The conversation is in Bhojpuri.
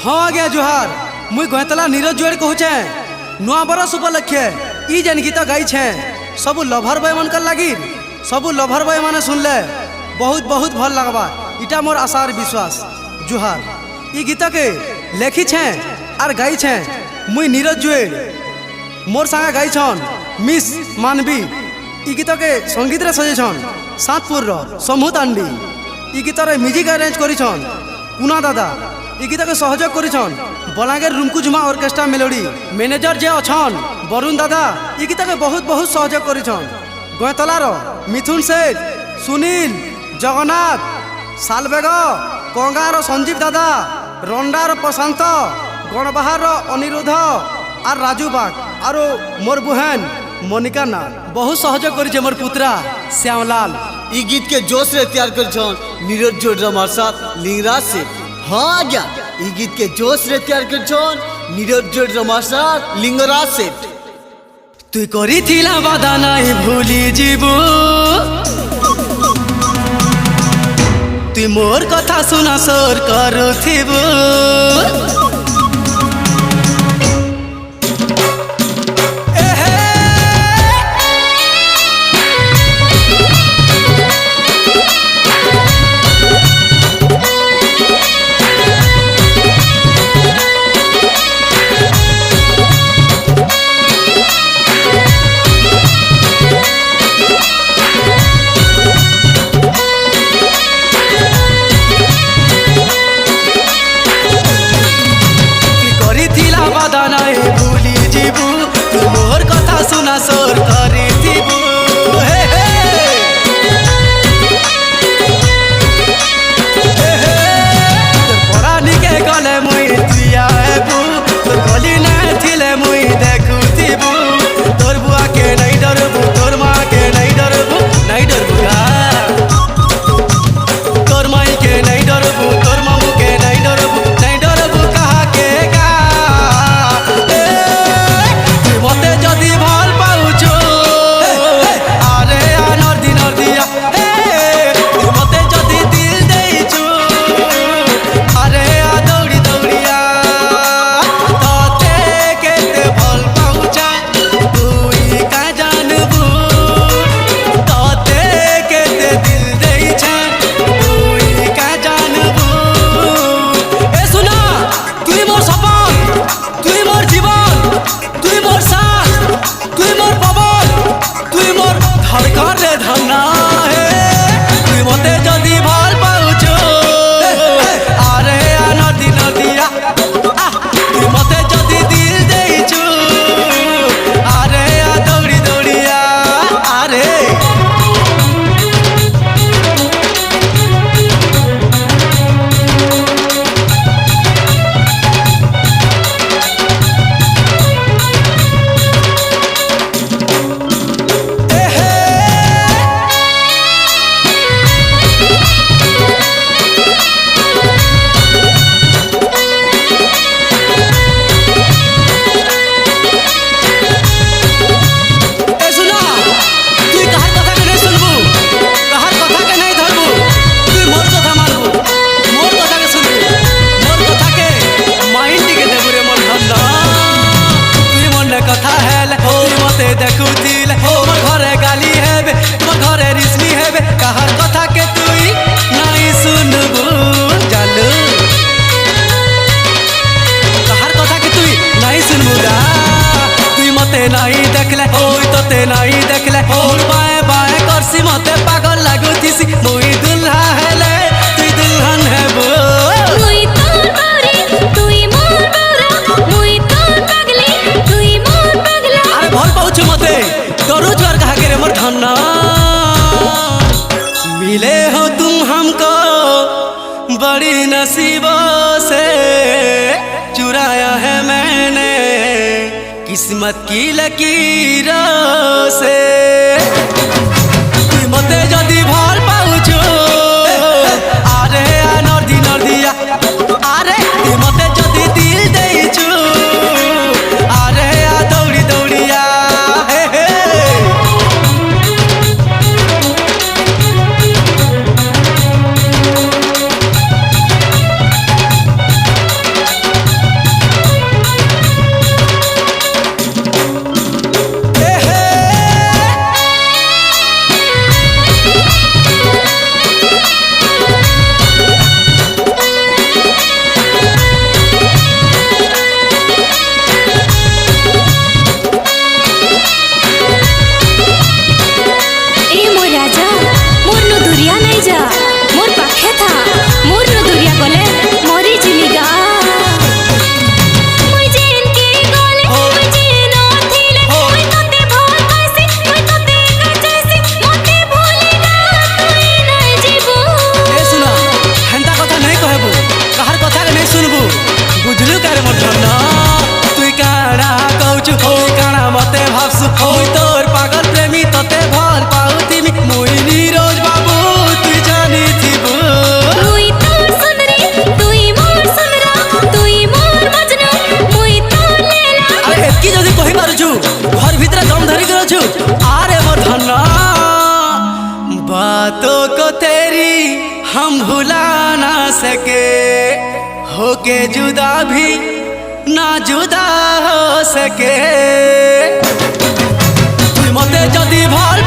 हाँ आज्ञा जुहार मुई गैतला नीरज जोड़ कहूचे नुआ बरस उपलक्षे ई जेन गीत गाई छे सब लभर बॉय मन कर लगी सब लभर बॉय माने सुनले बहुत बहुत भल लगवा इटा मोर आशार विश्वास। जुहार ई गीत के लेखी छे और गाई छे मुई नीरज जोड़ मोर संगे गाई छन मिस मानवी। ई गीत के संगीत रे सजे छन सातपुर रो समूह तांडी। ई गीत रे म्यूजिक अरेंज करी छन कुना दादा। ई गीत के सहयोग करी छन बलांगीर रुमकुजुमा ऑर्केस्ट्रा मेलोडी मैनेजर जे अछन वरुण दादा। ई गीत के बहुत बहुत सहयोग करी छन गैतलार मिथुन सेठ सुनील जगन्नाथ सालबेग कंगार संजीव दादा रंडार प्रशांत गणबाहार अनिरुद्ध और राजू बाग और मोर बुहेन मोनिका ना बहुत सहयोग करी मोर पुत्रा श्यामलाल। ई गीत के जोश रे तैयार कर छन नीरज जोड़ हमार साथ लिंगराज से। हाँ आज्ञा ई गीत के जोश रे तैयार कर छन नीरज जोड़ हमार साथ लिंगराज से। तुई करी थिला बादा नहीं भूली जीबू तुई मोर कथा सुना सोर करुथिबू। मोर कथा सुना सोर करी थीबू हे हे परानी के गले मुई तुया हेबू तोर गली ना थिले मुई देखू थीबू। तोर बुआ के नहीं डरबू तोर माँ के नहीं डरबू नहीं डरबू तोर माई के नहीं डरबू तोर मामू के नहीं डरबू नहीं डरबू कहा के गा मते जदि भल पाउछु अरे नर्दी नर्दिया मते जदि दिल देइछु अरे दौड़ी दौड़िया तते केते भल पाउछा तुई का जानबू तते केते दिल देइछा तुई का जानबू। ए सुना तुई मोर सपन तुई मोर जीवन तुई मोर साथ तुई मोर पवन तुई मोर धड़कन रे धन्ना तुई मते जदि भल पाउछु अरे नदी नदिया तुई मते जदि दिल देइछु अरे दौड़ी दौड़िया अरे देखू दिल मोर घरे गाली हेबे मोर घरे रिश्मी हेबे कहर कथा के तुई नहीं सुनबू जानू कहर कथा के तुई नहीं सुनबू गा तुई मते नहीं देखले ओई तते नहीं देखले ओर बाए बाए करसी मते पागल लागुतिसी मुई दुल्हा हेले तुई दुल्हन हेबू मुई तोर बारे तुई मोर बारा मुई तोर पगली तुई मोर पगला। अरे भल पाउछु मते डरू ज्वार कहा के रे मोर धन्ना। मिले हो तुम हमको बड़ी नसीबों से चुराया है मैंने किस्मत की लकीरों से। तुई मते जदि भल पाउछु अरे नर्दी नर्दिया अरे तुई मते जदि दिल देइछु अरे दौड़ी दौड़िया हे के जुदा भी ना जुदा हो सके तुई मते जदि भल